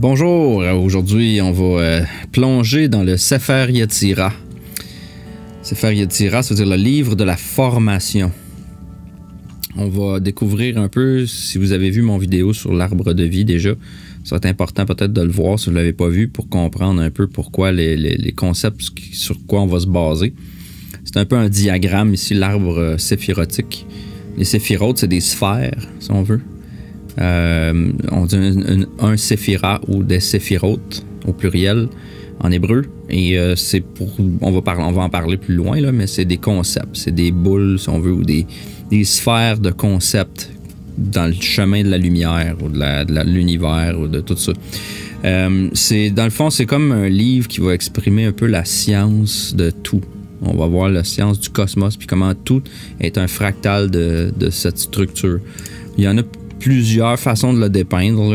Bonjour, aujourd'hui on va plonger dans le Sefer Yetzira. Sefer Yetzira, ça veut dire le livre de la formation. On va découvrir un peu, si vous avez vu mon vidéo sur l'arbre de vie déjà, ça va être important peut-être de le voir si vous ne l'avez pas vu pour comprendre un peu pourquoi les concepts sur quoi on va se baser. C'est un peu un diagramme ici, l'arbre séphirotique. Les séphirotes, c'est des sphères, si on veut. On dit un séphira ou des séphirotes au pluriel en hébreu. Et c'est pour. On va en parler plus loin, là, mais c'est des concepts. C'est des boules, si on veut, ou des sphères de concepts dans le chemin de la lumière ou de l'univers ou de tout ça. Dans le fond, c'est comme un livre qui va exprimer un peu la science de tout. On va voir la science du cosmos, puis comment tout est un fractal de cette structure. Il y en a plusieurs façons de le dépeindre,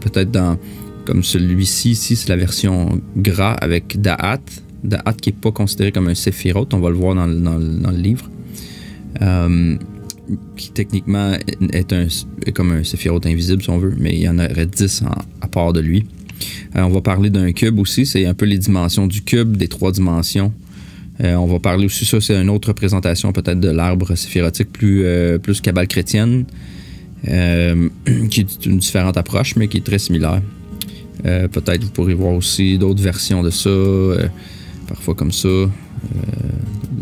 peut-être comme celui-ci, ici, c'est la version gras avec Da'at. Da'at qui n'est pas considéré comme un séphirote, on va le voir dans le livre. Qui techniquement est comme un séphirote invisible, si on veut, mais il y en aurait 10 à part de lui. On va parler d'un cube aussi, c'est un peu les dimensions du cube, des 3 dimensions. On va parler aussi, ça c'est une autre représentation peut-être de l'arbre séphirotique plus cabale chrétienne. Qui est une différente approche, mais qui est très similaire. Peut-être vous pourrez voir aussi d'autres versions de ça, parfois comme ça,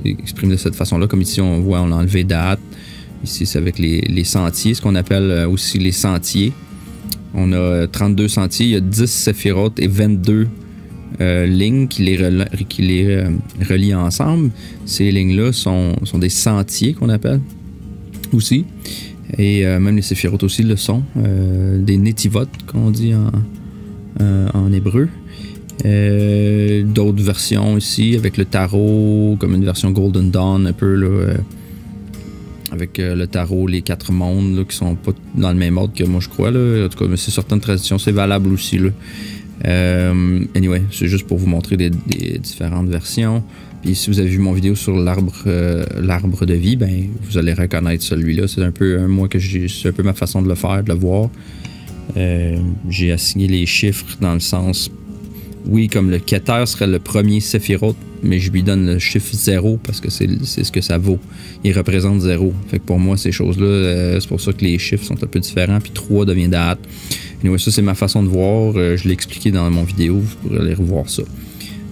exprimé de cette façon-là. Comme ici, on voit, on a enlevé date. Ici, c'est avec les sentiers, ce qu'on appelle aussi les sentiers. On a 32 sentiers, il y a 10 séphirotes et 22 lignes qui les relient ensemble. Ces lignes-là sont des sentiers qu'on appelle aussi. Et même les séphirotes aussi le sont. Des netivot, qu'on dit en hébreu. D'autres versions ici, avec le tarot, comme une version Golden Dawn, un peu, là, avec le tarot, les 4 mondes, là, qui sont pas dans le même ordre que moi, je crois. Là. En tout cas, mais c'est certaines traditions, c'est valable aussi. Là. Anyway, c'est juste pour vous montrer des différentes versions. Puis si vous avez vu mon vidéo sur l'arbre de vie, ben vous allez reconnaître celui-là. C'est un peu c'est un peu ma façon de le faire, de le voir. J'ai assigné les chiffres dans le sens, oui, comme le Keter serait le premier séphirote, mais je lui donne le chiffre 0 parce que c'est ce que ça vaut. Il représente 0. Fait que pour moi, ces choses-là, c'est pour ça que les chiffres sont un peu différents. Puis 3 devient date. Anyway, ça, c'est ma façon de voir. Je l'ai expliqué dans mon vidéo. Vous pourrez aller revoir ça.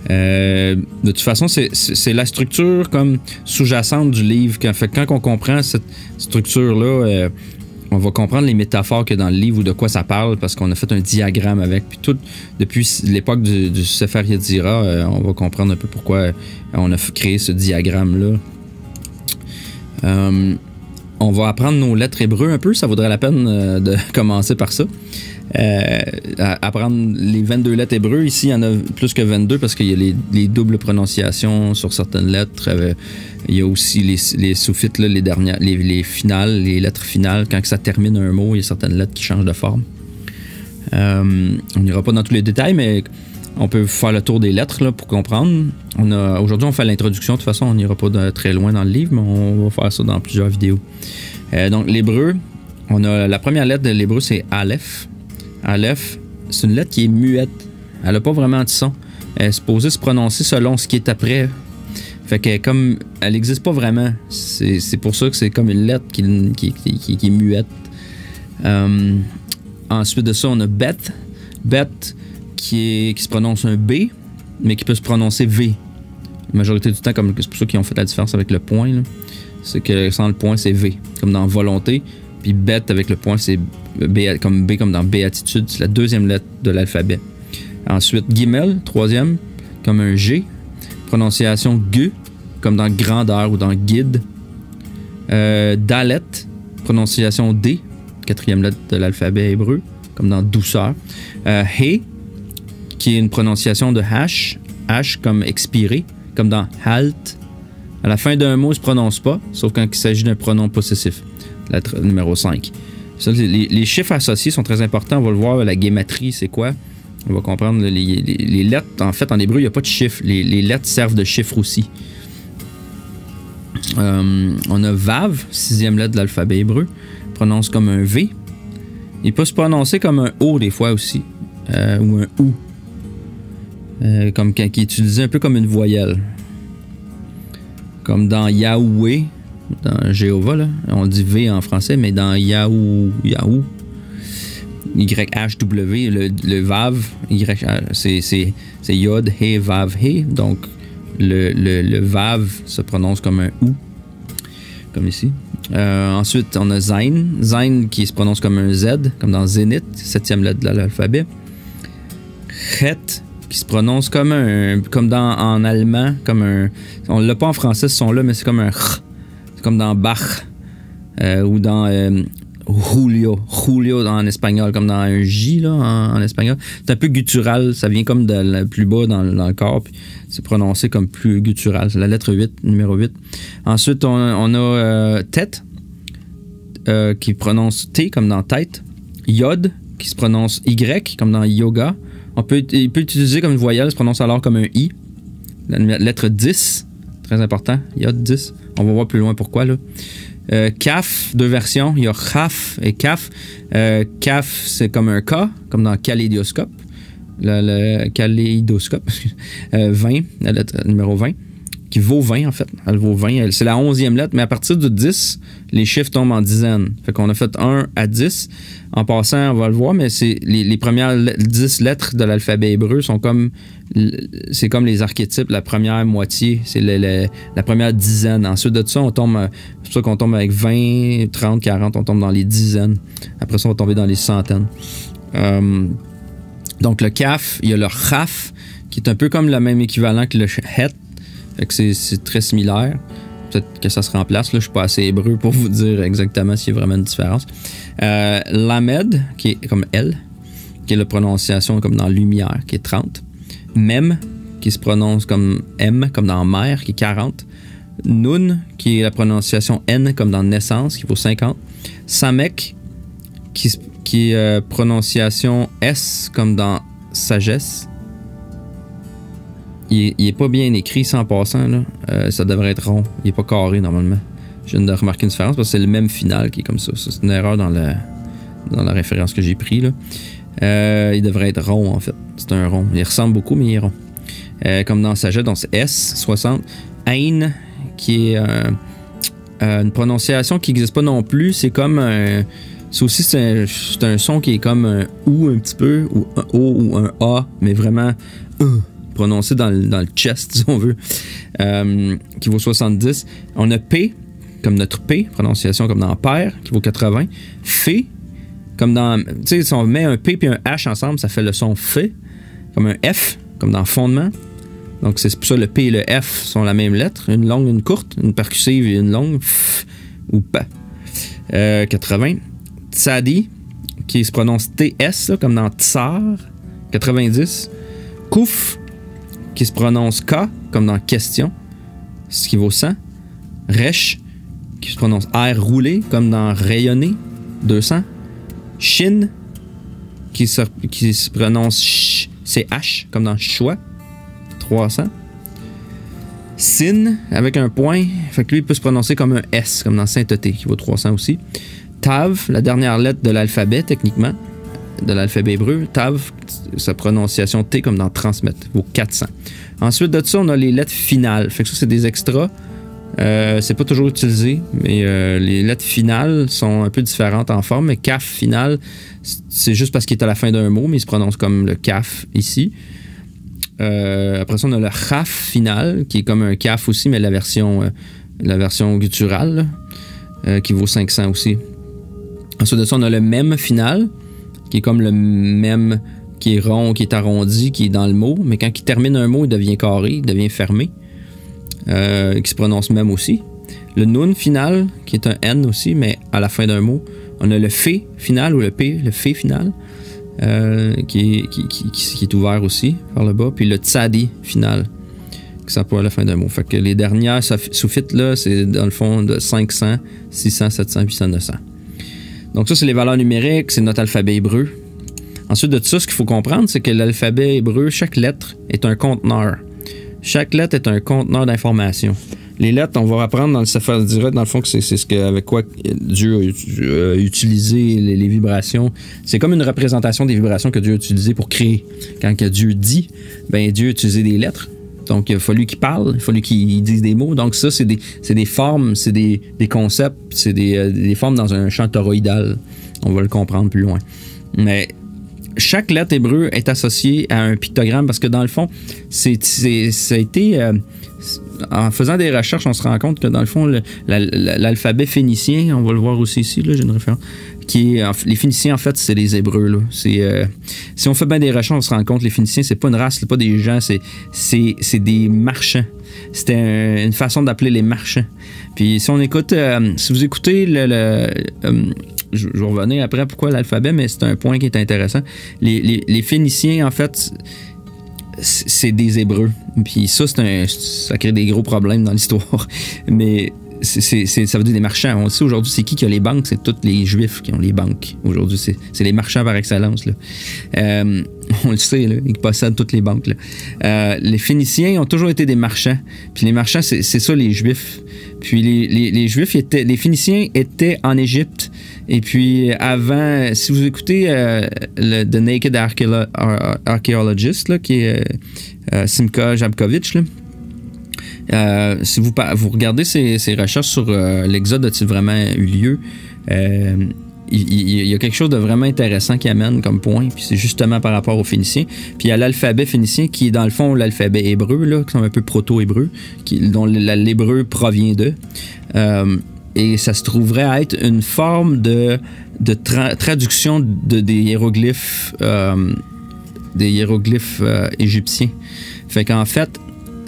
De toute façon, c'est la structure comme sous-jacente du livre. Fait que quand on comprend cette structure-là, on va comprendre les métaphores qu'il y a dans le livre ou de quoi ça parle parce qu'on a fait un diagramme avec. Puis tout, depuis l'époque du Sefer Yetzira, on va comprendre un peu pourquoi on a créé ce diagramme-là. On va apprendre nos lettres hébreux un peu. Ça vaudrait la peine de commencer par ça. Apprendre les 22 lettres hébreux. Ici, il y en a plus que 22 parce qu'il y a les doubles prononciations sur certaines lettres. Il y a aussi les suffites, là, les finales, les lettres finales. Quand ça termine un mot, il y a certaines lettres qui changent de forme. On n'ira pas dans tous les détails, mais on peut faire le tour des lettres là, pour comprendre. Aujourd'hui, on fait l'introduction. De toute façon, on n'ira pas très loin dans le livre, mais on va faire ça dans plusieurs vidéos. Donc, l'hébreu, on a la première lettre de l'hébreu, c'est Aleph. Aleph, c'est une lettre qui est muette. Elle n'a pas vraiment de son. Elle est supposée se prononcer selon ce qui est après. Fait que comme elle n'existe pas vraiment. C'est pour ça que c'est comme une lettre qui est muette. Ensuite de ça, on a Bet. Bet qui se prononce un B, mais qui peut se prononcer V. La majorité du temps, c'est pour ça qu'ils ont fait la différence avec le point. C'est que sans le point, c'est V, comme dans volonté. Puis Bet avec le point, c'est B comme dans béatitude. C'est la deuxième lettre de l'alphabet. Ensuite, Gimel, troisième, comme un G. Prononciation G, comme dans grandeur ou dans guide. Dalet, prononciation D, quatrième lettre de l'alphabet hébreu, comme dans douceur. He, qui est une prononciation de H, H comme expiré, comme dans halt. À la fin d'un mot, il ne se prononce pas, sauf quand il s'agit d'un pronom possessif. Lettre numéro 5. Ça, les chiffres associés sont très importants. On va le voir, la guématrie, c'est quoi? On va comprendre les lettres. En fait, en hébreu, il n'y a pas de chiffres. Les lettres servent de chiffres aussi. On a Vav, 6e lettre de l'alphabet hébreu. Prononce comme un V. Il peut se prononcer comme un O des fois aussi. ou un OU. Qui est utilisé un peu comme une voyelle. Comme dans Yahweh, dans Jéhovah, là, on dit V en français, mais dans Yahoo, YHW, le Vav, c'est Yod, He, Vav, He. Donc, le Vav se prononce comme un OU, comme ici. Ensuite, on a Zain. Zain qui se prononce comme un Z, comme dans Zénith, 7e lettre de l'alphabet. Chet, qui se prononce comme en allemand, comme un... On l'a pas en français ce son-là, mais c'est comme un ch. C'est comme dans Bach, ou dans Julio en espagnol, comme dans un J là, en espagnol. C'est un peu guttural, ça vient comme de plus bas dans le corps, puis c'est prononcé comme plus guttural. C'est la lettre 8, numéro 8. Ensuite, on a tête, qui prononce T comme dans tête. Yod, qui se prononce Y, comme dans yoga. Il peut utiliser comme une voyelle, se prononce alors comme un I. La lettre 10, très important, Yod 10. On va voir plus loin pourquoi, là. Kaf, 2 versions, il y a Khaf et Kaf. Kaf, c'est comme un K, comme dans kaléidoscope. Le kaléidoscope, 20, la lettre numéro 20, qui vaut 20 en fait. Elle vaut 20, c'est la 11e lettre, mais à partir du 10, les chiffres tombent en dizaines. Fait qu'on a fait 1 à 10. En passant, on va le voir, mais c'est les premières 10 lettres de l'alphabet hébreu sont comme les archétypes, la première moitié, c'est la première dizaine. Ensuite de ça, c'est pour ça qu'on tombe avec 20, 30, 40, on tombe dans les dizaines. Après ça, on va tomber dans les centaines. Donc le Kaf, il y a le Chaf, qui est un peu comme le même équivalent que le Het. Fait que c'est très similaire. Peut-être que ça se remplace. Là, je suis pas assez hébreu pour vous dire exactement s'il y a vraiment une différence. Lamed, qui est comme L, qui est la prononciation comme dans lumière, qui est 30. Mem, qui se prononce comme M, comme dans mère, qui est 40. Nun, qui est la prononciation N, comme dans naissance, qui vaut 50. Samek, qui est prononciation S, comme dans sagesse. Il est pas bien écrit, ça en passant, là. Ça devrait être rond. Il est pas carré, normalement. Je viens de remarquer une différence parce que c'est le même final qui est comme ça. C'est une erreur dans la référence que j'ai pris, là. Il devrait être rond, en fait. C'est un rond. Il ressemble beaucoup, mais il est rond. Comme dans sagesse, donc c'est S, 60. Ain, qui est une prononciation qui n'existe pas non plus. C'est comme un... C'est aussi c'est un son qui est comme un OU un petit peu, ou un O ou un A, mais vraiment... prononcé dans le chest, si on veut, qui vaut 70. On a P, comme notre P, prononciation comme dans père, qui vaut 80. Fé, comme dans... Tu sais, si on met un P et un H ensemble, ça fait le son Fé. Comme un F, comme dans fondement. Donc, c'est pour ça le P et le F sont la même lettre. Une longue, une courte, une percussive et une longue. F ou P. 80. Tsadi, qui se prononce TS, là, comme dans Tsar. 90. Kouf, qui se prononce K, comme dans question, ce qui vaut 100. Resh, qui se prononce R roulé, comme dans rayonner, 200. Shin, qui se prononce CH, comme dans choix, 300. Sin, avec un point, fait que lui, il peut se prononcer comme un S, comme dans sainteté, qui vaut 300 aussi. Tav, la dernière lettre de l'alphabet, techniquement, de l'alphabet hébreu. Tav, sa prononciation T comme dans transmettre, vaut 400. Ensuite de ça, on a les lettres finales. Fait que ça, c'est des extras. C'est pas toujours utilisé, mais les lettres finales sont un peu différentes en forme. Mais Kaf final, c'est juste parce qu'il est à la fin d'un mot, mais il se prononce comme le Kaf ici. Après ça, on a le Chaf final, qui est comme un Kaf aussi, mais la version gutturale, qui vaut 500 aussi. Ensuite de ça, on a le Mem final, qui est comme le Mem qui est rond, qui est arrondi, qui est dans le mot, mais quand il termine un mot, il devient carré, il devient fermé, qui se prononce même aussi. Le Nun final, qui est un N aussi, mais à la fin d'un mot. On a le Fé final, ou le P, le Fé final, qui est ouvert aussi par le bas. Puis le Tsadi final, qui s'emploie à la fin d'un mot. Fait que les dernières sous-fites, là, c'est dans le fond de 500, 600, 700, 800, 900. Donc ça, c'est les valeurs numériques, c'est notre alphabet hébreu. Ensuite de ça, ce qu'il faut comprendre, c'est que l'alphabet hébreu, chaque lettre est un conteneur. Chaque lettre est un conteneur d'informations. Les lettres, on va apprendre dans le Sefer Yetzirah, dans le fond, que c'est ce que, avec quoi Dieu a utilisé les vibrations. C'est comme une représentation des vibrations que Dieu a utilisées pour créer. Quand que Dieu dit, ben Dieu a utilisé des lettres. Donc, il a fallu qu'il parle, il a fallu qu'il dise des mots. Donc, ça, c'est des formes, c'est des concepts, c'est des formes dans un champ toroïdal. On va le comprendre plus loin. Mais chaque lettre hébreu est associée à un pictogramme parce que, dans le fond, ça a été... en faisant des recherches, on se rend compte que, dans le fond, l'alphabet phénicien, on va le voir aussi ici, là, j'ai une référence, les Phéniciens, en fait, c'est les Hébreux. Là. Si on fait bien des recherches, on se rend compte que les Phéniciens, c'est pas une race, c'est pas des gens, c'est des marchands. C'était une façon d'appeler les marchands. Puis si on écoute, si vous écoutez je vais revenir après pourquoi l'alphabet, mais c'est un point qui est intéressant. Les Phéniciens, en fait, c'est des Hébreux. Puis ça crée des gros problèmes dans l'histoire. Mais ça veut dire des marchands. On sait aujourd'hui, c'est qui a les banques? C'est tous les Juifs qui ont les banques. Aujourd'hui, c'est les marchands par excellence. Là. On le sait, là, ils possèdent toutes les banques. Là. Les Phéniciens ont toujours été des marchands. Puis les marchands, c'est ça, les Juifs. Puis les Juifs, les Phéniciens étaient en Égypte. Et puis avant, si vous écoutez The Naked Archaeologist, là, qui est Simcha Jabkovich, là, si vous regardez ses recherches sur l'Exode, a-t-il vraiment eu lieu? Il y a quelque chose de vraiment intéressant qui amène comme point, puis c'est justement par rapport aux Phéniciens. Puis il y a l'alphabet phénicien qui est dans le fond l'alphabet hébreu, là, qui sont un peu proto-hébreu, dont l'hébreu provient d'eux. Et ça se trouverait à être une forme de traduction des hiéroglyphes égyptiens. Fait qu'en fait,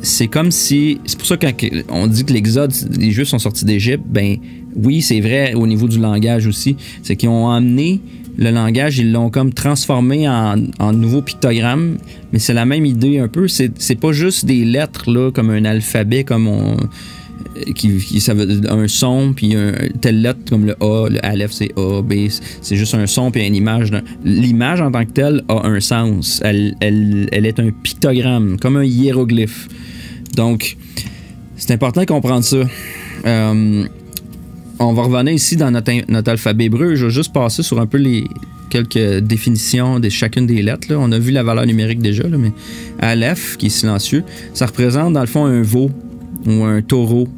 c'est comme si... C'est pour ça que quand on dit que l'Exode, les Juifs sont sortis d'Égypte, ben oui, c'est vrai au niveau du langage aussi. C'est qu'ils ont amené le langage, ils l'ont comme transformé en nouveaux pictogrammes, mais c'est la même idée un peu. C'est pas juste des lettres, là, comme un alphabet, comme ça veut un son, puis telle lettre comme le A, le Aleph, c'est A, B, c'est juste un son, puis une image. L'image en tant que telle a un sens. Elle est un pictogramme, comme un hiéroglyphe. Donc, c'est important de comprendre ça. On va revenir ici dans notre alphabet hébreu. Je vais juste passer sur un peu quelques définitions de chacune des lettres. Là. On a vu la valeur numérique déjà, là, mais Aleph, qui est silencieux, ça représente dans le fond un veau ou un taureau.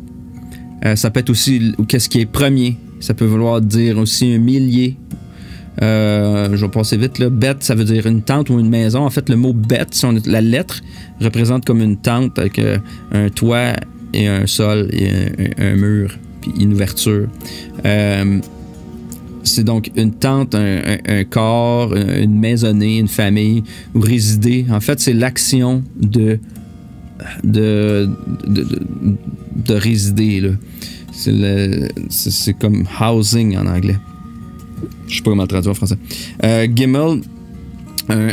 Ça peut être aussi qu'est-ce qui est premier. Ça peut vouloir dire aussi un millier. Je vais passer vite. Là. Bête, ça veut dire une tente ou une maison. En fait, le mot bête, la lettre représente comme une tente avec un toit et un sol et un mur, puis une ouverture. C'est donc une tente, un corps, une maisonnée, une famille, ou résider. En fait, c'est l'action de résider. Là. C'est comme housing en anglais. Je sais pas comment le traduire en français. Gimel,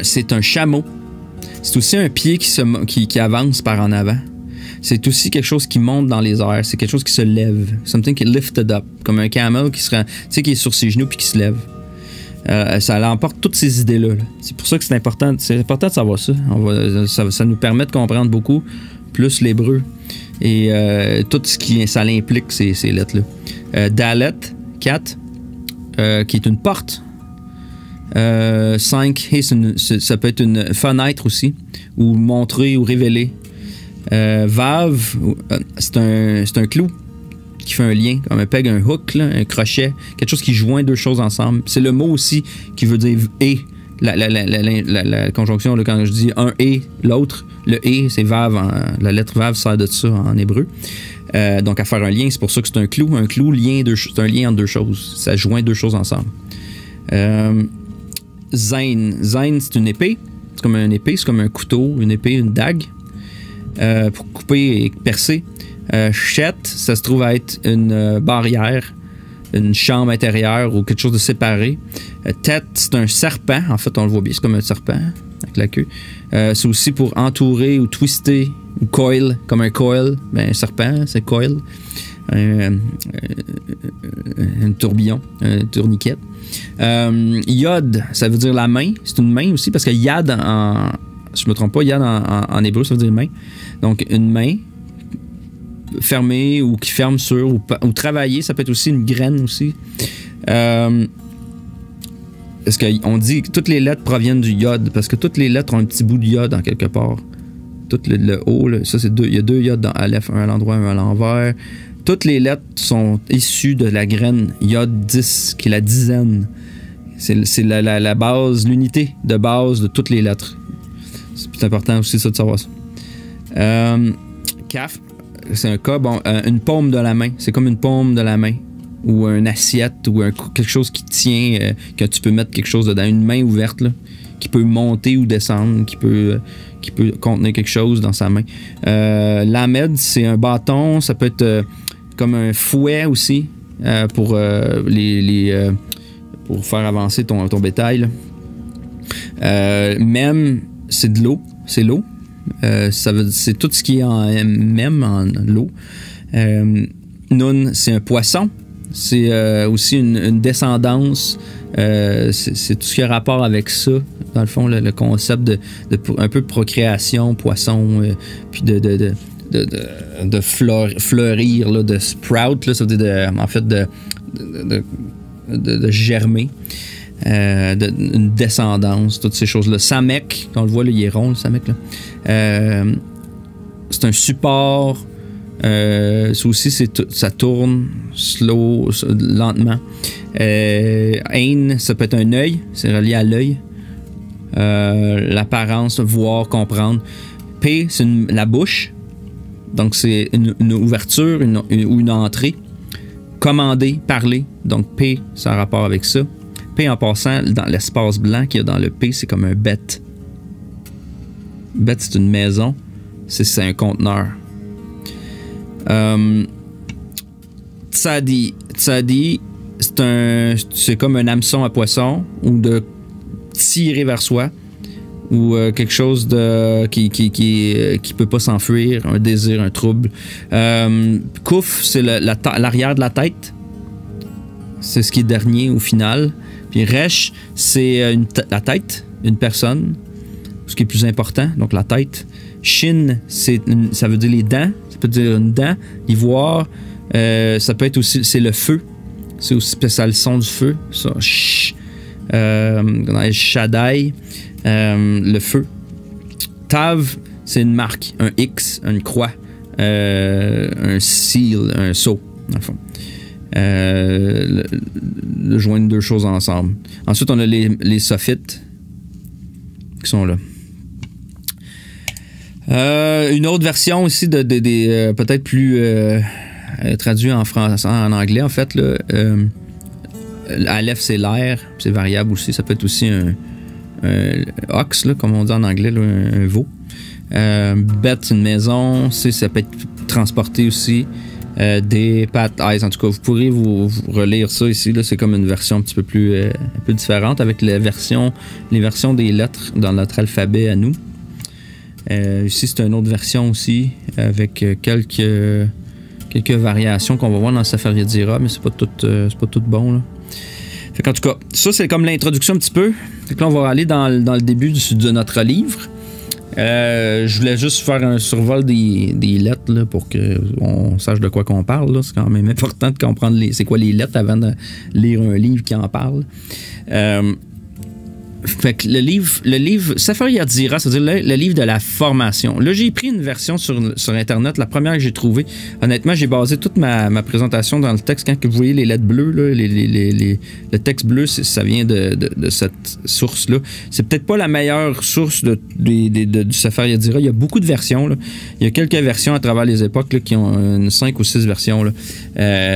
c'est un chameau. C'est aussi un pied qui avance par en avant. C'est aussi quelque chose qui monte dans les airs. C'est quelque chose qui se lève. Something qui est lifted up. Comme un camel qui est sur ses genoux puis qui se lève. Ça l'emporte toutes ces idées-là. Là. C'est pour ça que c'est important de savoir ça. Ça nous permet de comprendre beaucoup plus l'hébreu et tout ce qui ça l'implique, ces lettres-là. Dalet, 4, qui est une porte. 5, ça peut être une fenêtre aussi, ou montrer ou révéler. Vav, c'est un clou qui fait un lien, comme un peg, un hook, là, un crochet, quelque chose qui joint deux choses ensemble. C'est le mot aussi qui veut dire et. La conjonction, là, quand je dis un et l'autre, le et, c'est vav. La lettre vav sert de ça en hébreu. Donc, à faire un lien, c'est pour ça que c'est un clou. Un clou, c'est un lien entre deux choses. Ça joint deux choses ensemble. Zain, c'est une épée. C'est comme une épée, c'est comme un couteau, une épée, une dague. Pour couper et percer. Chet, ça se trouve à être une barrière, une chambre intérieure ou quelque chose de séparé. Tête, c'est un serpent. En fait, on le voit bien, c'est comme un serpent avec la queue. C'est aussi pour entourer ou twister. Ou coil, comme un coil. Ben, un serpent, c'est coil. Un tourbillon, un tourniquet. Yod, ça veut dire la main. C'est une main aussi, parce que yad, je me trompe pas, yad en hébreu, ça veut dire main. Donc, une main. fermer ou qui ferme sur ou travailler. Ça peut être aussi une graine aussi. Parce qu'on dit que toutes les lettres proviennent du iode, parce que toutes les lettres ont un petit bout de iode en quelque part. Tout le haut, là, ça c'est il y a 2 iodes dans Aleph, un à l'endroit, un à l'envers. Toutes les lettres sont issues de la graine iode 10, qui est la dizaine. C'est la base, l'unité de base de toutes les lettres. C'est important aussi ça de savoir ça. Kaf, c'est un cas, bon, une paume de la main. C'est comme une paume de la main. Ou une assiette, ou quelque chose qui tient, que tu peux mettre quelque chose dedans. Une main ouverte, là, qui peut monter ou descendre, qui peut contenir quelque chose dans sa main. L'Ahmed, c'est un bâton. Ça peut être comme un fouet aussi, pour pour faire avancer ton bétail. Même, c'est de l'eau. C'est l'eau. C'est tout ce qui est en même, en l'eau. Nun, c'est un poisson. C'est aussi une descendance. C'est tout ce qui a rapport avec ça. Dans le fond, le concept de un peu de procréation, poisson, puis de fleurir, là, de sprout, là, ça veut dire en fait de germer. Une descendance, toutes ces choses-là. Samek, on le voit, là, il est rond, le Samek. Là. C'est un support. Ça aussi, ça tourne slow, lentement. Ain, ça peut être un œil, c'est relié à l'œil. L'apparence, voir, comprendre. P, c'est la bouche. Donc, c'est une ouverture ou une entrée. Commander, parler. Donc, P, ça a rapport avec ça. P, en passant, dans l'espace blanc qu'il y a dans le P, c'est comme un bet. Bet, c'est une maison. C'est un conteneur. Tsadi, c'est comme un hameçon à poisson ou de tirer vers soi ou quelque chose qui peut pas s'enfuir, un désir, un trouble. Kouf, c'est l'arrière de la tête. C'est ce qui est dernier au final. Puis Resh, c'est la tête, une personne, ce qui est plus important, donc la tête. Shin, ça veut dire les dents. Ça peut dire une dent, l'ivoire. Ça peut être aussi, c'est le feu. C'est aussi ça, le son du feu. Ça, Shaddai, le feu. Tav, c'est une marque, un X, une croix, un seal, un sceau, dans le fond. Le joindre deux choses ensemble. Ensuite, on a les sophites qui sont là. Une autre version aussi peut-être plus traduit en français, en anglais en fait. Là, Aleph, c'est l'air, c'est variable aussi. Ça peut être aussi un ox, là, comme on dit en anglais, là, un veau. Bet, c'est une maison. Ça peut être transporté aussi. Des pattes, eyes, en tout cas, vous pourrez vous relire ça ici. Là, c'est comme une version un petit peu plus un peu différente avec les versions des lettres dans notre alphabet à nous. Ici, c'est une autre version aussi avec quelques variations qu'on va voir dans le Sefer Yetzirah, mais c'est pas tout bon. Là. Fait qu'en tout cas, ça, c'est comme l'introduction un petit peu. Fait que là, on va aller dans le début de notre livre. Je voulais juste faire un survol des lettres là, pour qu'on sache de quoi qu'on parle. Là. C'est quand même important de comprendre c'est quoi les lettres avant de lire un livre qui en parle. Fait que le livre Sefer Yetzirah, c'est-à-dire le livre de la formation. Là, j'ai pris une version sur Internet, la première que j'ai trouvée. Honnêtement, j'ai basé toute ma présentation dans le texte. Quand vous voyez les lettres bleues, là, le texte bleu, ça vient de cette source-là. C'est peut-être pas la meilleure source du Sefer Yetzirah. Il y a beaucoup de versions. Là. Il y a quelques versions à travers les époques là, qui ont 5 ou 6 versions. Là.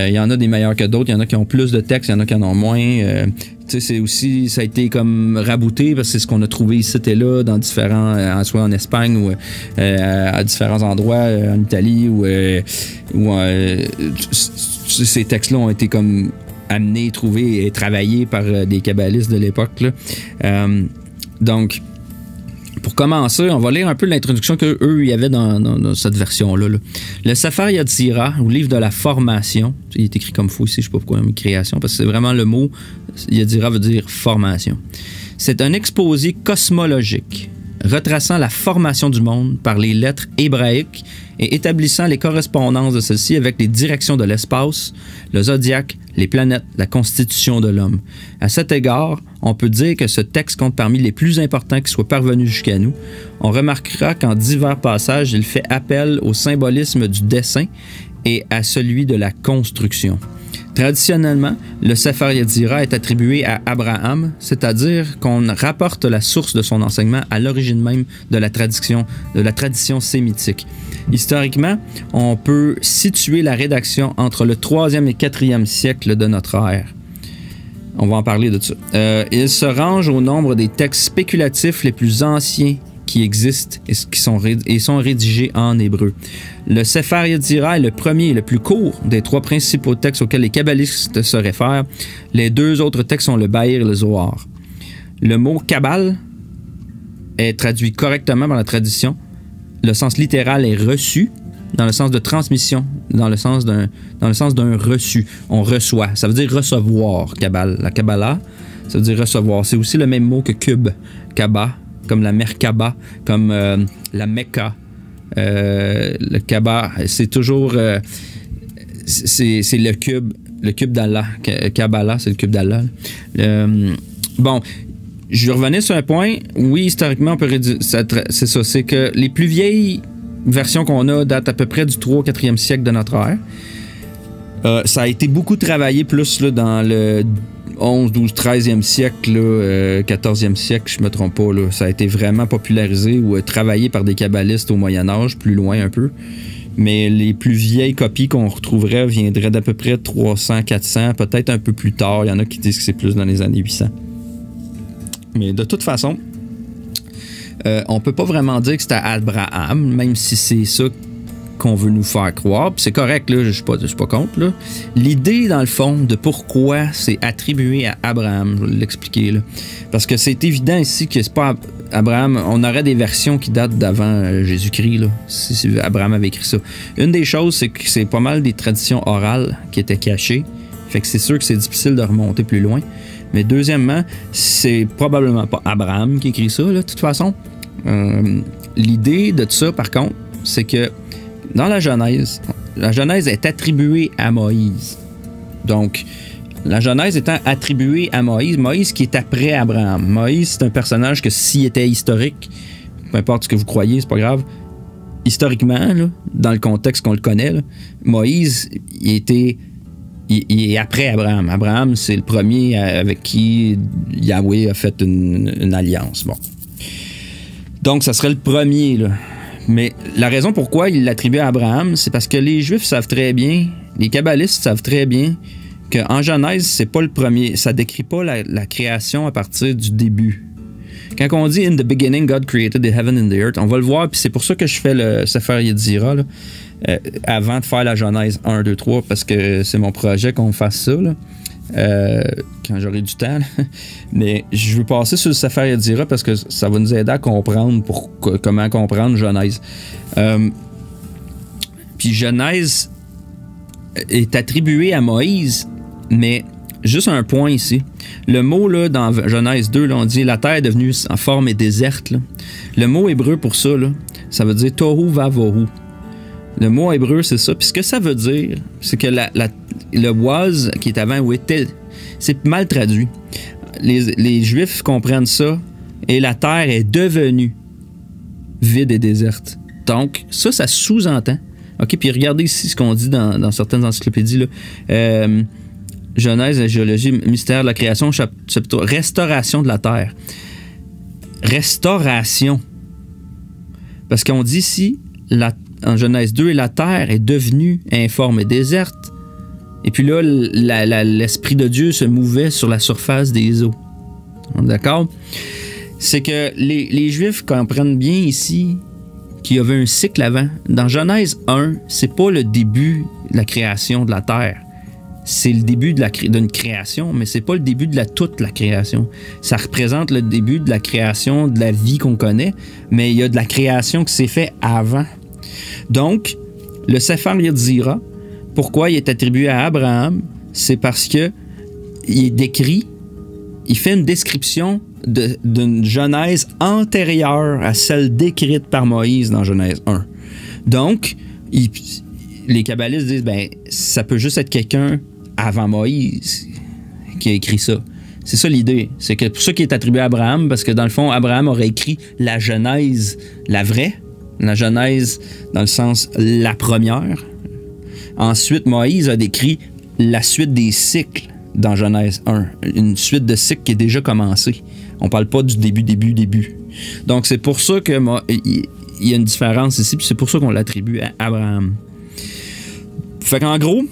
Il y en a des meilleures que d'autres. Il y en a qui ont plus de texte, il y en a qui en ont moins. C'est aussi, ça a été comme rabouté parce que c'est ce qu'on a trouvé ici et là dans différents, soit en Espagne ou à différents endroits en Italie où ces textes-là ont été comme amenés, trouvés et travaillés par des kabbalistes de l'époque. Là. Donc, pour commencer, on va lire un peu l'introduction qu'eux y avaient dans cette version-là. Là. Le Sefer Yetzirah, ou livre de la formation, il est écrit comme faux ici, je ne sais pas pourquoi on a mis création, parce que c'est vraiment le mot, Yetzirah veut dire formation. C'est un exposé cosmologique, retraçant la formation du monde par les lettres hébraïques et établissant les correspondances de celles-ci avec les directions de l'espace, le zodiaque, les planètes, la constitution de l'homme. À cet égard, on peut dire que ce texte compte parmi les plus importants qui soient parvenus jusqu'à nous. On remarquera qu'en divers passages, il fait appel au symbolisme du dessin et à celui de la construction. Traditionnellement, le Sefer Yetzirah est attribué à Abraham, c'est-à-dire qu'on rapporte la source de son enseignement à l'origine même de la tradition sémitique. Historiquement, on peut situer la rédaction entre le 3e et 4e siècle de notre ère. On va en parler de ça. Il se range au nombre des textes spéculatifs les plus anciens qui existent et sont rédigés en hébreu. Le Sefer Yetzirah est le premier et le plus court des 3 principaux textes auxquels les kabbalistes se réfèrent. Les 2 autres textes sont le Bahir et le Zohar. Le mot Kabbal est traduit correctement par la tradition. Le sens littéral est reçu, dans le sens de transmission, dans le sens d'un reçu. On reçoit. Ça veut dire recevoir, Kabbal. La Kabbalah, ça veut dire recevoir. C'est aussi le même mot que Kub, Kaba, comme la Merkaba, comme la Mecca. Le Kaaba, c'est toujours c'est le cube d'Allah. Kabbalah, c'est le cube d'Allah. Bon, je revenais sur un point. Oui, historiquement, on peut réduire. C'est ça, c'est que les plus vieilles versions qu'on a datent à peu près du 3 au 4e siècle de notre ère. Ça a été beaucoup travaillé plus là, dans le 11, 12, 13e siècle, là, 14e siècle, je me trompe pas. Là. Ça a été vraiment popularisé ou travaillé par des kabbalistes au Moyen-Âge, plus loin un peu. Mais les plus vieilles copies qu'on retrouverait viendraient d'à peu près 300, 400, peut-être un peu plus tard. Il y en a qui disent que c'est plus dans les années 800. Mais de toute façon, on peut pas vraiment dire que c'était Abraham, même si c'est ça qu'on veut nous faire croire. Puis c'est correct, là, je suis pas contre. Là. L'idée, dans le fond, de pourquoi c'est attribué à Abraham, je vais l'expliquer. Là. Parce que c'est évident ici que c'est pas Abraham. On aurait des versions qui datent d'avant Jésus-Christ, là, si Abraham avait écrit ça. Une des choses, c'est que c'est pas mal des traditions orales qui étaient cachées. Fait que c'est sûr que c'est difficile de remonter plus loin. Mais deuxièmement, c'est probablement pas Abraham qui écrit ça, là, de toute façon. L'idée de ça, par contre, c'est que dans la Genèse est attribuée à Moïse. Donc, la Genèse étant attribuée à Moïse qui est après Abraham. Moïse, c'est un personnage que s'il était historique, peu importe ce que vous croyez, c'est pas grave, historiquement, là, dans le contexte qu'on le connaît, là, Moïse, il est après Abraham. Abraham, c'est le premier avec qui Yahweh a fait une alliance. Bon. Donc, ça serait le premier, là. Mais la raison pourquoi il l'attribue à Abraham, c'est parce que les Juifs savent très bien, les kabbalistes savent très bien qu'en Genèse, c'est pas le premier. Ça décrit pas la création à partir du début. Quand on dit « In the beginning, God created the heaven and the earth », on va le voir, puis c'est pour ça que je fais le Sefer Yetzirah, là, avant de faire la Genèse 1, 2, 3, parce que c'est mon projet qu'on fasse ça, là. Quand j'aurai du temps. Mais je veux passer sur le Sefer Yetzirah parce que ça va nous aider à comprendre comment comprendre Genèse. Puis Genèse est attribué à Moïse, mais juste un point ici. Le mot là, dans Genèse 2, là, on dit la terre est devenue en forme et déserte. Là. Le mot hébreu pour ça, là, ça veut dire tohu vavohu. Le mot hébreu, c'est ça. Puis ce que ça veut dire, c'est que le was qui est avant ou était, c'est mal traduit. Les Juifs comprennent ça et la terre est devenue vide et déserte. Donc, ça sous-entend. OK, puis regardez ici ce qu'on dit dans certaines encyclopédies. Là. Genèse, la géologie, mystère de la création, chapitre restauration de la terre. Restauration. Parce qu'on dit ici, en Genèse 2, la terre est devenue informe et déserte. Et puis là, l'Esprit de Dieu se mouvait sur la surface des eaux. D'accord? C'est que les Juifs comprennent bien ici qu'il y avait un cycle avant. Dans Genèse 1, c'est pas le début de la création de la terre. C'est le début d'une création, mais c'est pas le début de toute la création. Ça représente le début de la création de la vie qu'on connaît, mais il y a de la création qui s'est faite avant. Donc, le Sefer Yetzirah, pourquoi il est attribué à Abraham? C'est parce que il décrit, il fait une description d'une Genèse antérieure à celle décrite par Moïse dans Genèse 1. Donc, les kabbalistes disent, ben, ça peut juste être quelqu'un avant Moïse qui a écrit ça. C'est ça l'idée. C'est que pour ça qui est attribué à Abraham, parce que dans le fond, Abraham aurait écrit la Genèse, la vraie, la Genèse dans le sens la première. Ensuite, Moïse a décrit la suite des cycles dans Genèse 1, une suite de cycles qui est déjà commencée. On parle pas du début. Donc, c'est pour ça que il y a une différence ici, puis c'est pour ça qu'on l'attribue à Abraham. Fait qu'en gros,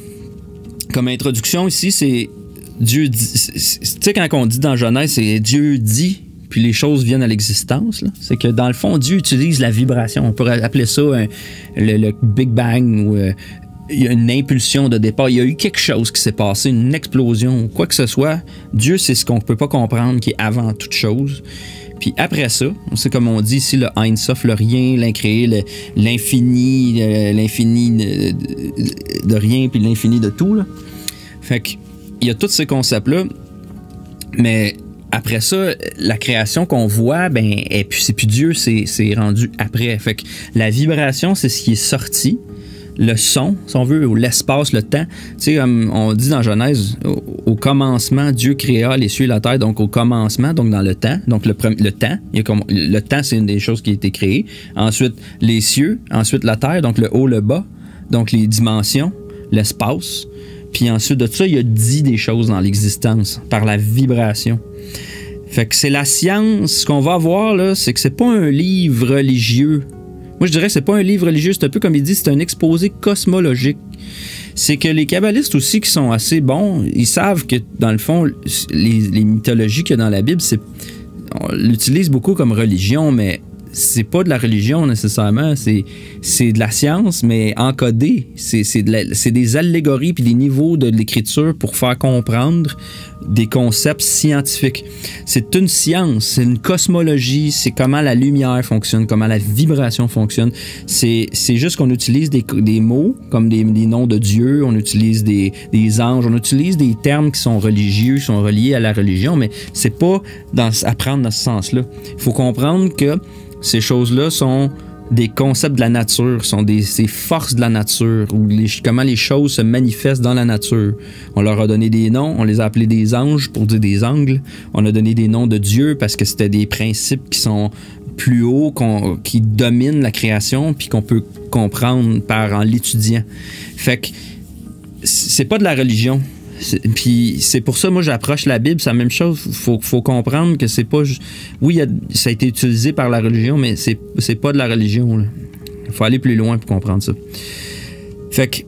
comme introduction ici, c'est Dieu dit. Tu sais, quand on dit dans Genèse, c'est Dieu dit, puis les choses viennent à l'existence. Là. C'est que dans le fond, Dieu utilise la vibration. On pourrait appeler ça le Big Bang ou il y a une impulsion de départ. Il y a eu quelque chose qui s'est passé, une explosion, quoi que ce soit. Dieu, c'est ce qu'on ne peut pas comprendre qui est avant toute chose. Puis après ça, c'est comme on dit ici, le Ein Sof, le rien, l'incréé, l'infini, de rien, puis l'infini de tout. Là. Fait qu'il y a tous ces concepts-là, mais après ça, la création qu'on voit, ben, c'est plus Dieu, c'est rendu après. Fait que la vibration, c'est ce qui est sorti. Le son, si on veut, ou l'espace, le temps. Tu sais, comme on dit dans Genèse, au commencement, Dieu créa les cieux et la terre, donc au commencement, donc dans le temps. Donc le temps, le temps, c'est une des choses qui a été créée. Ensuite, les cieux, ensuite la terre, donc le haut, le bas, donc les dimensions, l'espace. Puis ensuite de ça, il a dit des choses dans l'existence par la vibration. Fait que c'est la science. Ce qu'on va voir, là, c'est que c'est pas un livre religieux. Moi, je dirais que c'est pas un livre religieux, c'est un peu comme il dit, c'est un exposé cosmologique. C'est que les kabbalistes aussi, qui sont assez bons, ils savent que, dans le fond, les mythologies qu'il y a dans la Bible, on l'utilise beaucoup comme religion, mais c'est pas de la religion nécessairement, c'est de la science, mais encodée. C'est des allégories puis des niveaux de l'écriture pour faire comprendre des concepts scientifiques. C'est une science, c'est une cosmologie, c'est comment la lumière fonctionne, comment la vibration fonctionne. C'est juste qu'on utilise des mots comme des noms de Dieu, on utilise des anges, on utilise des termes qui sont religieux, qui sont reliés à la religion, mais c'est pas à prendre dans ce sens-là. Il faut comprendre que ces choses-là sont des concepts de la nature, sont ces forces de la nature, ou comment les choses se manifestent dans la nature. On leur a donné des noms, on les a appelés des anges pour dire des angles. On a donné des noms de Dieu parce que c'était des principes qui sont plus hauts, qui dominent la création, puis qu'on peut comprendre en l'étudiant. Fait que c'est pas de la religion. Puis c'est pour ça, moi, j'approche la Bible, c'est la même chose. Faut comprendre que c'est pas... Oui, ça a été utilisé par la religion, mais c'est pas de la religion. Il faut aller plus loin pour comprendre ça. Fait que,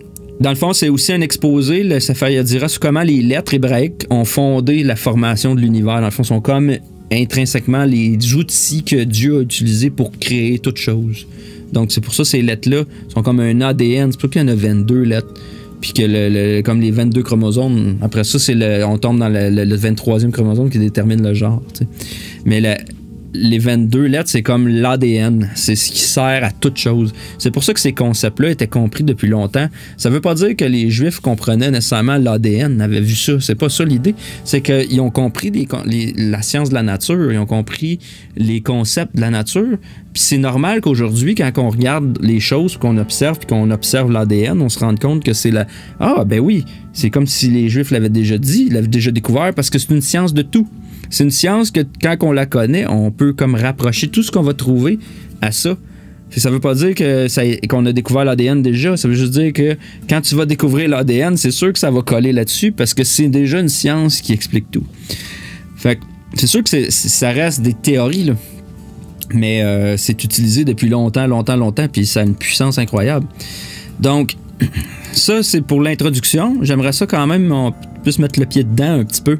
dans le fond, c'est aussi un exposé, le Sefer Yetzirah, sur comment les lettres hébraïques ont fondé la formation de l'univers. Dans le fond, sont comme intrinsèquement les outils que Dieu a utilisés pour créer toute chose. Donc, c'est pour ça que ces lettres-là sont comme un ADN. C'est pour ça qu'il y en a 22 lettres. Puis que comme les 22 chromosomes, après ça, on tombe dans le 23e chromosome qui détermine le genre. T'sais. Mais les 22 lettres, c'est comme l'ADN. C'est ce qui sert à toute chose. C'est pour ça que ces concepts-là étaient compris depuis longtemps. Ça veut pas dire que les Juifs comprenaient nécessairement l'ADN, avaient vu ça. C'est pas ça l'idée. C'est qu'ils ont compris la science de la nature. Ils ont compris les concepts de la nature. Puis c'est normal qu'aujourd'hui, quand on regarde les choses, qu'on observe, puis qu'on observe l'ADN, on se rende compte que c'est Ah, ben oui, c'est comme si les Juifs l'avaient déjà dit, l'avaient déjà découvert, parce que c'est une science de tout. C'est une science que, quand on la connaît, on peut comme rapprocher tout ce qu'on va trouver à ça. Ça veut pas dire qu'on a découvert l'ADN déjà. Ça veut juste dire que quand tu vas découvrir l'ADN, c'est sûr que ça va coller là-dessus parce que c'est déjà une science qui explique tout. Fait que c'est sûr que ça reste des théories, là. Mais c'est utilisé depuis longtemps, puis ça a une puissance incroyable. Donc, ça, c'est pour l'introduction. J'aimerais ça quand même, on puisse mettre le pied dedans un petit peu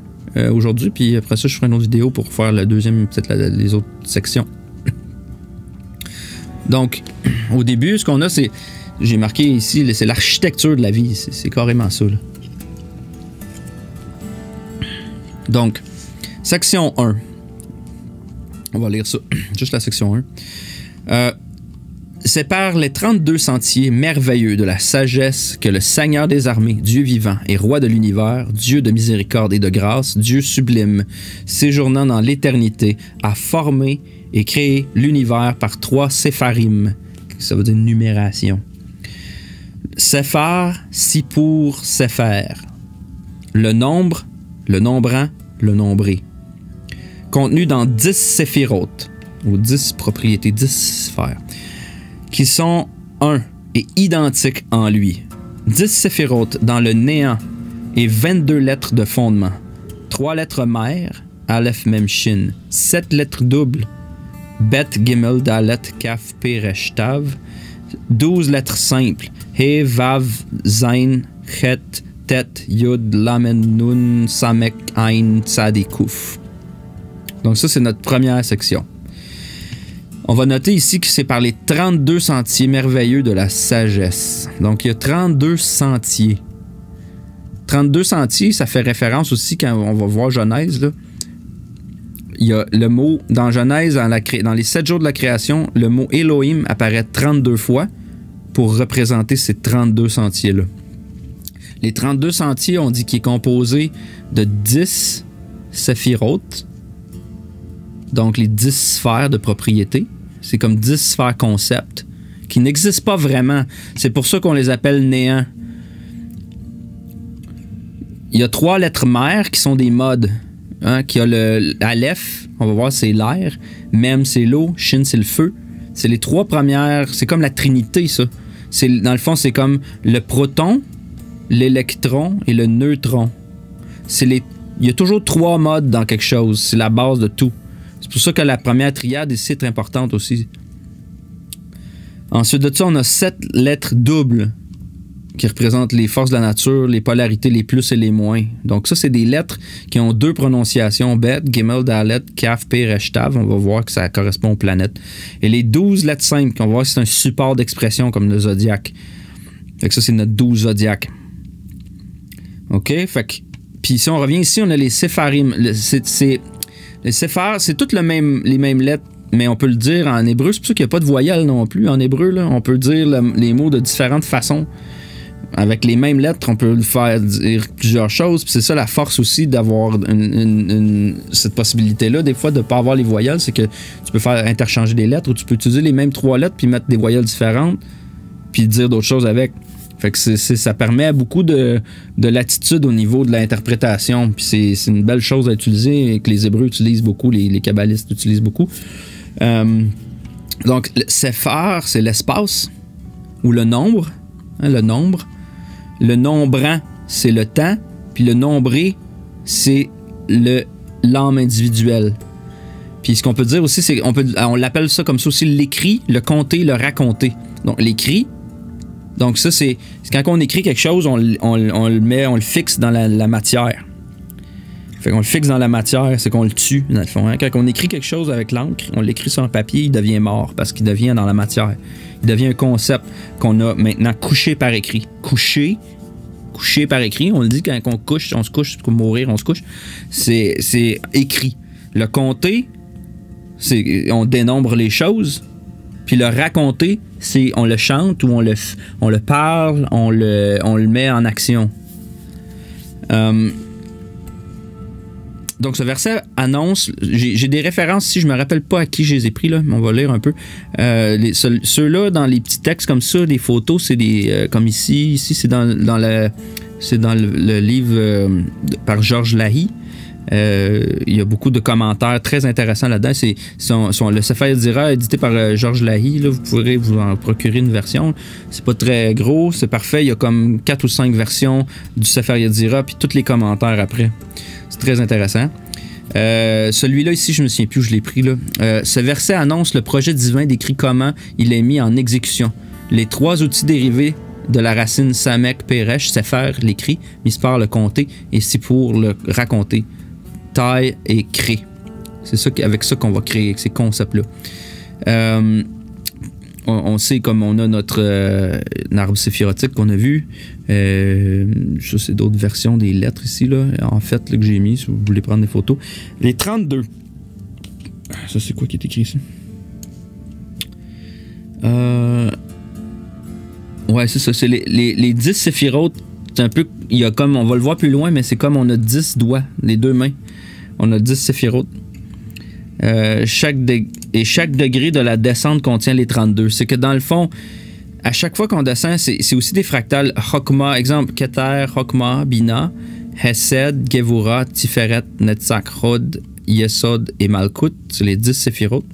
aujourd'hui, puis après ça, je ferai une autre vidéo pour faire la deuxième, peut-être les autres sections. Donc, au début, ce qu'on a, c'est, j'ai marqué ici, c'est l'architecture de la vie. C'est carrément ça, là. Donc, section 1. On va lire ça. Juste la section 1. C'est par les 32 sentiers merveilleux de la sagesse que le Seigneur des armées, Dieu vivant et roi de l'univers, Dieu de miséricorde et de grâce, Dieu sublime, séjournant dans l'éternité, a formé et créé l'univers par 3 sépharim. ça veut dire numération. Sephar, Sipur, Sefer. Le nombre, le nombrant, le nombré. Contenu dans 10 séphirotes, ou 10 propriétés, 10 sphères, qui sont un et identiques en lui. 10 séphirotes dans le néant et 22 lettres de fondement. 3 lettres mères, Aleph Mem Shin. 7 lettres doubles, Bet Gimel Dalet Kaf Pe Resh Tav. 12 lettres simples, He Vav Zain Chet Tet Yud Lamen Nun Samek Ain Tzadikuf. Donc ça, c'est notre première section. On va noter ici que c'est par les 32 sentiers merveilleux de la sagesse. Donc il y a 32 sentiers. 32 sentiers, ça fait référence aussi quand on va voir Genèse, là. Il y a le mot, dans Genèse, dans les 7 jours de la création, le mot Elohim apparaît 32 fois pour représenter ces 32 sentiers-là. Les 32 sentiers, on dit qu'il est composé de 10 séphirotes, donc les 10 sphères de propriété. C'est comme 10 sphères concept qui n'existent pas vraiment. C'est pour ça qu'on les appelle néant. Il y a 3 lettres mères qui sont des modes. Hein, qui a le Aleph, on va voir, c'est l'air. Mem, c'est l'eau. Shin, c'est le feu. C'est les 3 premières. C'est comme la Trinité, ça. Dans le fond, c'est comme le proton, l'électron et le neutron. Il y a toujours 3 modes dans quelque chose. C'est la base de tout. C'est pour ça que la première triade ici est importante aussi. Ensuite de ça, on a 7 lettres doubles qui représentent les forces de la nature, les polarités, les plus et les moins. Donc ça, c'est des lettres qui ont 2 prononciations, Bet, Gimel, Dalet, Kaf, Pe, Resh, Tav. On va voir que ça correspond aux planètes. Et les 12 lettres simples, qu'on va voir que c'est un support d'expression comme le zodiaque. Fait que ça, c'est notre 12 zodiaques. OK? Fait que... Puis si on revient ici, on a les Sepharim. Les Sephar, c'est toutes les mêmes lettres, mais on peut le dire en hébreu. C'est pour ça qu'il n'y a pas de voyelle non plus. En hébreu, là, on peut dire les mots de différentes façons. Avec les mêmes lettres, on peut le faire dire plusieurs choses. Puis c'est ça la force aussi d'avoir cette possibilité-là, des fois, de ne pas avoir les voyelles. C'est que tu peux faire interchanger des lettres ou tu peux utiliser les mêmes 3 lettres puis mettre des voyelles différentes puis dire d'autres choses avec. Fait que ça permet beaucoup de latitude au niveau de l'interprétation. Puis c'est une belle chose à utiliser et que les Hébreux utilisent beaucoup, les kabbalistes utilisent beaucoup. Donc, le Sephar, c'est l'espace ou le nombre. Hein, le nombre. Le nombrant, c'est le temps. Puis le nombré, c'est l'âme individuelle. Puis ce qu'on peut dire aussi, c'est on l'appelle ça comme ça aussi l'écrit, le compter, le raconter. Donc l'écrit. Donc ça, c'est quand on écrit quelque chose, on le fixe dans la matière. Fait qu'on le fixe dans la matière, c'est qu'on le tue, dans le fond. Hein? Quand on écrit quelque chose avec l'encre, on l'écrit sur un papier, il devient mort parce qu'il devient dans la matière. Il devient un concept qu'on a maintenant couché par écrit. Couché par écrit, on le dit quand on couche, on se couche, pour mourir, on se couche. C'est écrit. Le compter, c'est on dénombre les choses. Puis le raconter, c'est on le chante ou on le parle, on le met en action. Donc ce verset annonce, j'ai des références ici, je me rappelle pas à qui je les ai pris là, mais on va lire un peu. Ceux-là dans les petits textes comme ça, les photos, c'est des comme ici c'est dans le livre par Georges Lahy. Il y a beaucoup de commentaires très intéressants là-dedans. Le Sefer Yetzirah édité par Georges Lahy. Là, vous pourrez vous en procurer une version. C'est pas très gros, c'est parfait. Il y a comme 4 ou 5 versions du Sefer Yetzirah, puis tous les commentaires après. C'est très intéressant. Celui-là ici, je me souviens plus où je l'ai pris. Là. Ce verset annonce le projet divin décrit comment il est mis en exécution. Les 3 outils dérivés de la racine Samek, Peresh, Sefer, l'écrit, Mispar, le compter, et Sipur, le raconter. Taille et crée. C'est avec ça qu'on va créer, avec ces concepts-là. On sait comme on a notre arbre séphirotique qu'on a vu. Ça, c'est d'autres versions des lettres ici, là. En fait, là, que j'ai mis, si vous voulez prendre des photos. Les 32. Ça, c'est quoi qui est écrit ici? Ouais, c'est ça. C'est les 10 séphirotes. C'est un peu. Il y a comme. On va le voir plus loin, mais c'est comme on a 10 doigts, les 2 mains. On a 10 séphirotes. chaque degré de la descente contient les 32. C'est que dans le fond, à chaque fois qu'on descend, c'est aussi des fractales Chokma, exemple, Keter, Chokma, Bina, Hesed, Gevura, Tiferet, Netzach, Hod, Yesod et Malkut. C'est les 10 séphirotes.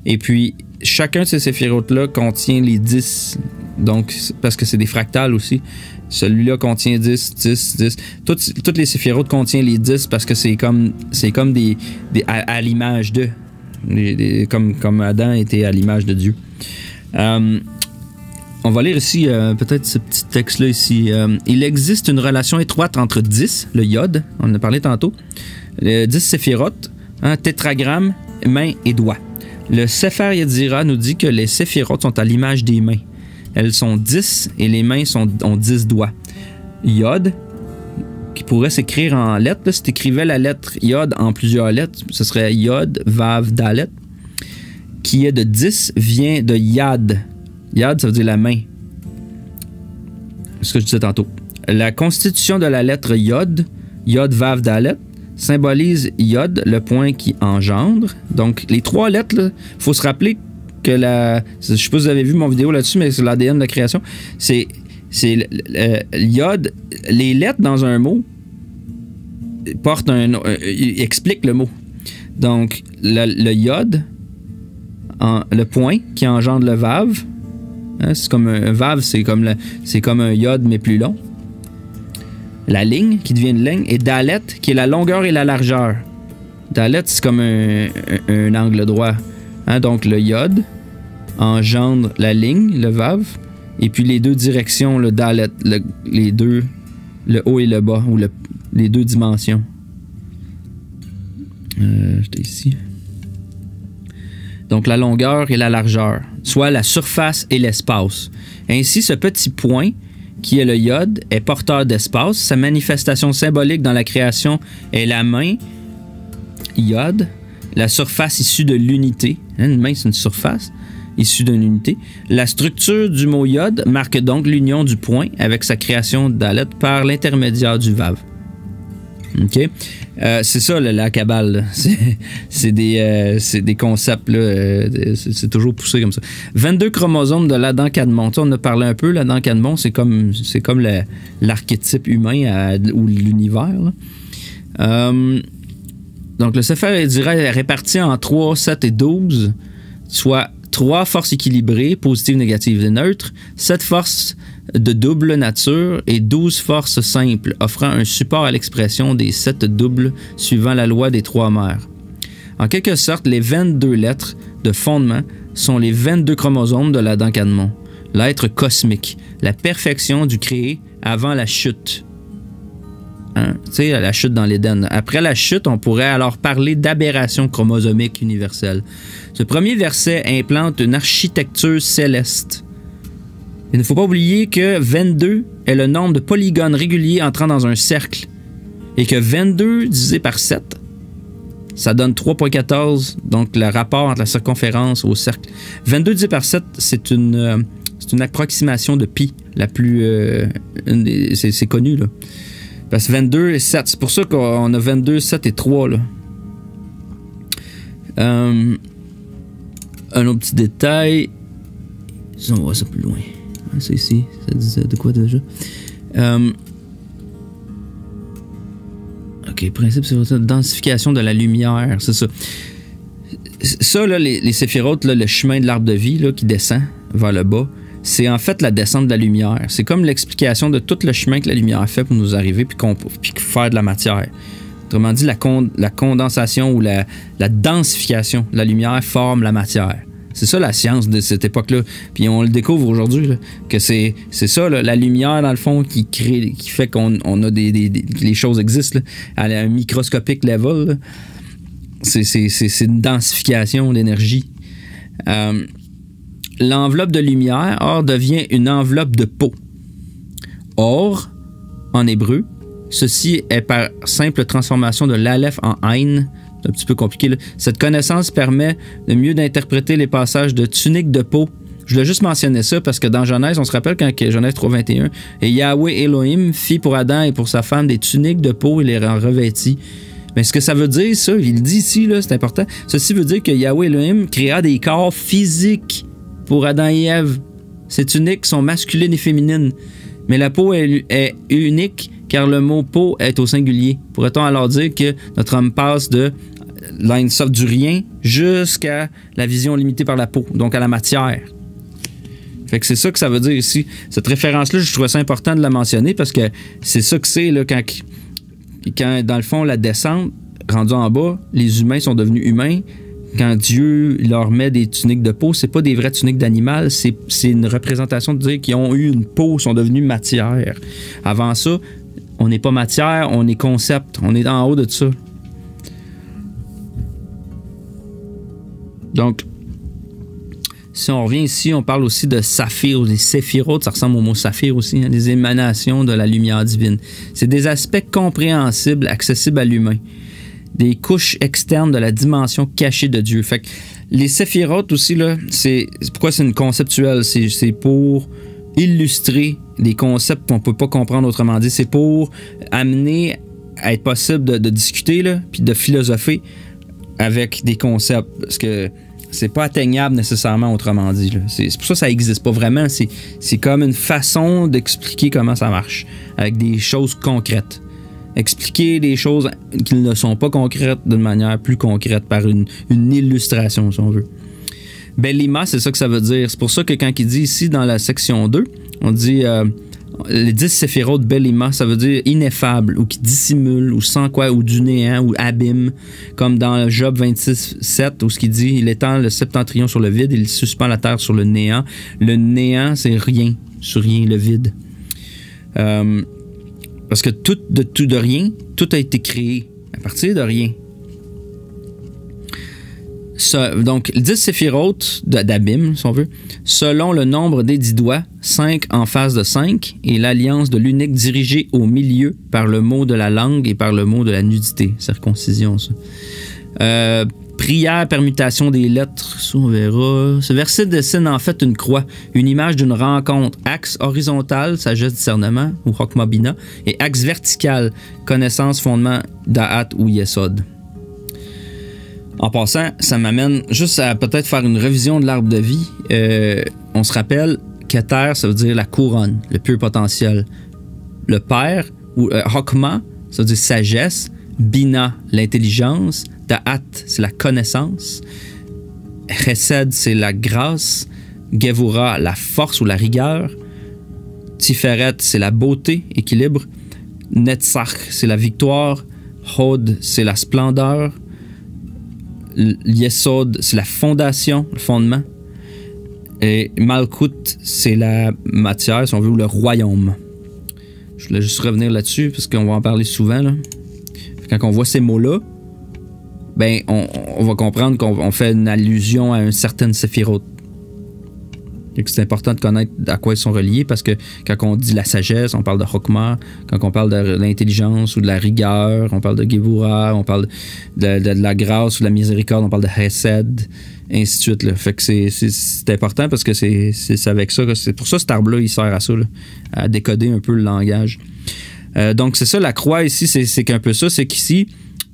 Et puis, chacun de ces séphirotes-là contient les 10. Donc, parce que c'est des fractales aussi. Celui-là contient 10, 10, 10. Toutes les séphirotes contiennent les 10 parce que c'est comme des à l'image d'eux. Comme Adam était à l'image de Dieu. On va lire ici peut-être ce petit texte-là ici. Il existe une relation étroite entre 10, le yod, on en a parlé tantôt, 10 séphirotes, tétragramme, main et doigt. Le Sefer Yetzira nous dit que les séphirotes sont à l'image des mains. Elles sont 10 et les mains ont 10 doigts. Yod, qui pourrait s'écrire en lettres, là, si tu écrivais la lettre Yod en plusieurs lettres, ce serait Yod, Vav, Dalet, qui est de 10, vient de Yad. Yad, ça veut dire la main. C'est ce que je disais tantôt. La constitution de la lettre Yod, Yod, Vav, Dalet, symbolise Yod, le point qui engendre. Donc, les 3 lettres, il faut se rappeler que je ne sais pas si vous avez vu mon vidéo là-dessus, mais c'est l'ADN de la création. C'est Yod. Les lettres dans un mot portent expliquent le mot. Donc, le Yod, le point qui engendre le Vav. C'est comme un Vav, c'est comme un Yod, mais plus long. La ligne, qui devient une ligne, et Dalet, qui est la longueur et la largeur. Dalet, c'est comme un angle droit. Donc, le Yod engendre la ligne, le Vav, et puis les 2 directions, le Dalet, les 2, le haut et le bas, ou les 2 dimensions. J'étais ici. Donc, la longueur et la largeur, soit la surface et l'espace. Ainsi, ce petit point, qui est le Yod, est porteur d'espace. Sa manifestation symbolique dans la création est la main, Yod, la surface issue de l'unité. Une main, c'est une surface issue d'une unité. La structure du mot Yod marque donc l'union du point avec sa création Dalet par l'intermédiaire du Vav. OK? C'est ça, la Kabbale. C'est des concepts, là, c'est toujours poussé comme ça. 22 chromosomes de l'Adam Kadmon. On a parlé un peu, l'Adam Kadmon, c'est comme l'archétype humain ou l'univers. Donc, le Sefer Yetzira est réparti en 3, 7 et 12, soit 3 forces équilibrées, positives, négatives et neutres, 7 forces de double nature et 12 forces simples, offrant un support à l'expression des 7 doubles suivant la loi des 3 mers. En quelque sorte, les 22 lettres de fondement sont les 22 chromosomes de l'Adam Kadmon, l'être cosmique, la perfection du créé avant la chute. Tu sais, la chute dans l'Éden. Après la chute, on pourrait alors parler d'aberration chromosomique universelle. Ce premier verset implante une architecture céleste. Il ne faut pas oublier que 22 est le nombre de polygones réguliers entrant dans un cercle et que 22 divisé par 7, ça donne 3,14, donc le rapport entre la circonférence au cercle. 22 divisé par 7, c'est une approximation de pi, la plus... c'est connu, là. Parce que 22 et 7, c'est pour ça qu'on a 22, 7 et 3, là. Un autre petit détail. On voit ça plus loin. C'est ici. Ça disait de quoi déjà? OK, principe, c'est la densification de la lumière. C'est ça. Ça, là, les séphirotes, là, le chemin de l'arbre de vie là, qui descend vers le bas, c'est en fait la descente de la lumière. C'est comme l'explication de tout le chemin que la lumière fait pour nous arriver puis faire de la matière. Autrement dit, la condensation ou la densification de la lumière forme la matière. C'est ça la science de cette époque-là. Puis on le découvre aujourd'hui, là, que c'est ça, là, la lumière, dans le fond, qui fait qu'on a les choses existent là, à un microscopique level. Là. C'est une densification d'énergie. L'enveloppe de lumière, or, devient une enveloppe de peau. Or, en hébreu, ceci est par simple transformation de l'Aleph en Ain. C'est un petit peu compliqué, là. Cette connaissance permet de mieux d'interpréter les passages de tunique de peau. Je voulais juste mentionner ça parce que dans Genèse, on se rappelle quand Genèse 3.21, et Yahweh Elohim fit pour Adam et pour sa femme des tuniques de peau et les revêtit. Mais ce que ça veut dire, ça, il dit ici, là, c'est important, ceci veut dire que Yahweh Elohim créa des corps physiques pour Adam et Ève. C'est unique, sont masculines et féminines. Mais la peau est unique car le mot peau est au singulier. Pourrait-on alors dire que notre homme passe de l'Einsof du rien jusqu'à la vision limitée par la peau, donc à la matière? Fait que c'est ça que ça veut dire ici. Cette référence-là, je trouvais ça important de la mentionner parce que c'est ça que c'est là, quand dans le fond, la descente, rendue en bas, les humains sont devenus humains. Quand Dieu leur met des tuniques de peau, c'est pas des vraies tuniques d'animal, c'est une représentation de dire qu'ils ont eu une peau, sont devenus matière. Avant ça, on n'est pas matière, on est concept, on est en haut de ça. Donc, si on revient ici, on parle aussi de saphir, ou des séphirotes, ça ressemble au mot saphir aussi, hein, des émanations de la lumière divine. C'est des aspects compréhensibles, accessibles à l'humain. Des couches externes de la dimension cachée de Dieu. Fait que les séphirotes aussi, là, c'est pourquoi c'est une conceptuelle. C'est pour illustrer des concepts qu'on ne peut pas comprendre autrement dit. C'est pour amener à être possible de discuter, là, puis de philosopher avec des concepts. Parce que c'est pas atteignable nécessairement autrement dit. C'est pour ça que ça n'existe pas vraiment. C'est comme une façon d'expliquer comment ça marche, avec des choses concrètes. Expliquer des choses qui ne sont pas concrètes d'une manière plus concrète par une illustration, si on veut. Bellima, c'est ça que ça veut dire. C'est pour ça que quand il dit ici dans la section 2, on dit les 10 séphirotes Bellima, ça veut dire ineffable, ou qui dissimule, ou sans quoi, ou du néant, ou abîme, comme dans Job 26:7, où ce qu'il dit, il étend le septentrion sur le vide, il suspend la terre sur le néant. Le néant, c'est rien, sur rien, le vide. Parce que de rien, tout a été créé à partir de rien. Donc, 10 séphirotes d'Abim, si on veut, selon le nombre des 10 doigts, 5 en face de 5, et l'alliance de l'unique dirigée au milieu par le mot de la langue et par le mot de la nudité. Circoncision, ça. Prière, permutation des lettres, ça on verra. Ce verset dessine en fait une croix, une image d'une rencontre. Axe horizontal, sagesse, discernement, ou Chokma Bina, et axe vertical, connaissance, fondement, Da'at ou Yesod. En passant, ça m'amène juste à peut-être faire une révision de l'arbre de vie. On se rappelle, Keter, ça veut dire la couronne, le pur potentiel. Le père, ou Chokma, ça veut dire sagesse. Bina, l'intelligence. Da'at, c'est la connaissance. Chesed, c'est la grâce. Gevura, la force ou la rigueur. Tiferet, c'est la beauté, équilibre. Netzach, c'est la victoire. Hod, c'est la splendeur. Yesod, c'est la fondation, le fondement. Et Malkut, c'est la matière, si on veut, ou le royaume. Je voulais juste revenir là-dessus, parce qu'on va en parler souvent, là. Quand on voit ces mots-là, ben, on va comprendre qu'on fait une allusion à une certaine séphirote. C'est important de connaître à quoi ils sont reliés parce que quand on dit la sagesse, on parle de Chokma. Quand on parle de l'intelligence ou de la rigueur, on parle de Gevura. On parle de la grâce ou de la miséricorde, on parle de Chesed, ainsi de suite. Là. Fait que c'est important parce que c'est avec ça. C'est pour ça que cet arbre-là, il sert à ça, là, à décoder un peu le langage. Donc, c'est ça, la croix ici, c'est qu'un peu ça. C'est qu'ici,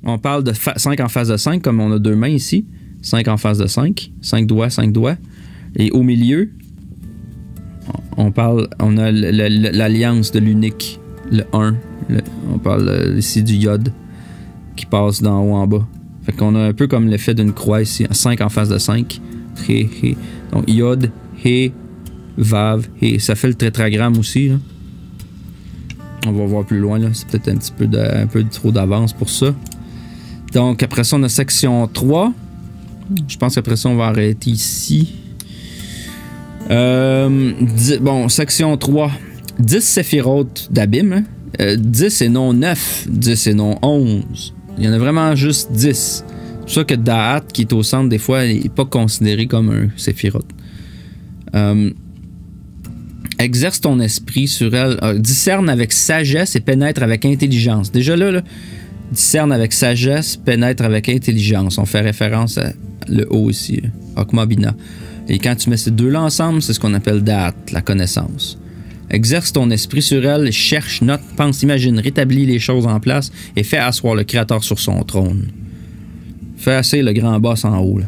on parle de 5 en face de 5, comme on a 2 mains ici. 5 en face de 5. 5 doigts, 5 doigts. Et au milieu, on a l'alliance de l'unique, le 1. On parle ici du Yod qui passe d'en haut en bas. Fait qu'on a un peu comme l'effet d'une croix ici. 5 en face de 5. He, he. Donc, Yod, He, Vav, He. Ça fait le tétragramme aussi, là. On va voir plus loin, là. C'est peut-être un peu trop d'avance pour ça. Donc, après ça, on a section 3. Je pense qu'après ça, on va arrêter ici. Bon, section 3. 10 séphirotes d'Abim. Hein? 10 et non 9. 10 et non 11. Il y en a vraiment juste 10. C'est pour ça que Da'at, qui est au centre, des fois, n'est pas considéré comme un séphirote. Exerce ton esprit sur elle. Discerne avec sagesse et pénètre avec intelligence. Déjà là, discerne avec sagesse, pénètre avec intelligence. On fait référence à le haut ici, Chokma Bina. Et quand tu mets ces deux-là ensemble, c'est ce qu'on appelle Da'at, la connaissance. Exerce ton esprit sur elle, cherche, note, pense, imagine, rétablis les choses en place et fais asseoir le Créateur sur son trône. Fais asseoir le grand boss en haut. Là.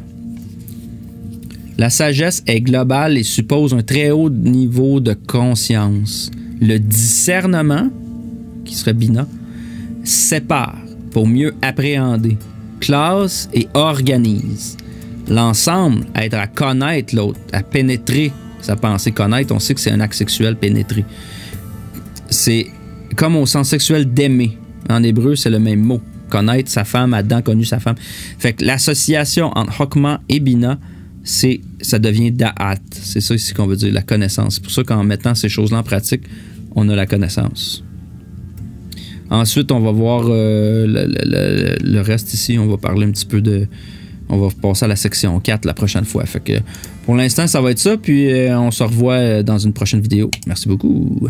La sagesse est globale et suppose un très haut niveau de conscience. Le discernement, qui serait Bina, sépare pour mieux appréhender, classe et organise. L'ensemble aide à connaître l'autre, à pénétrer sa pensée. Connaître, on sait que c'est un acte sexuel, pénétrer. C'est comme au sens sexuel d'aimer. En hébreu, c'est le même mot. Connaître sa femme, Adam connu sa femme. Fait que l'association entre Chokma et Bina, ça devient Da'at. C'est ça ici qu'on veut dire, la connaissance. C'est pour ça qu'en mettant ces choses-là en pratique, on a la connaissance. Ensuite, on va voir le reste ici. On va parler un petit peu de... On va passer à la section 4 la prochaine fois. Fait que pour l'instant, ça va être ça. Puis on se revoit dans une prochaine vidéo. Merci beaucoup.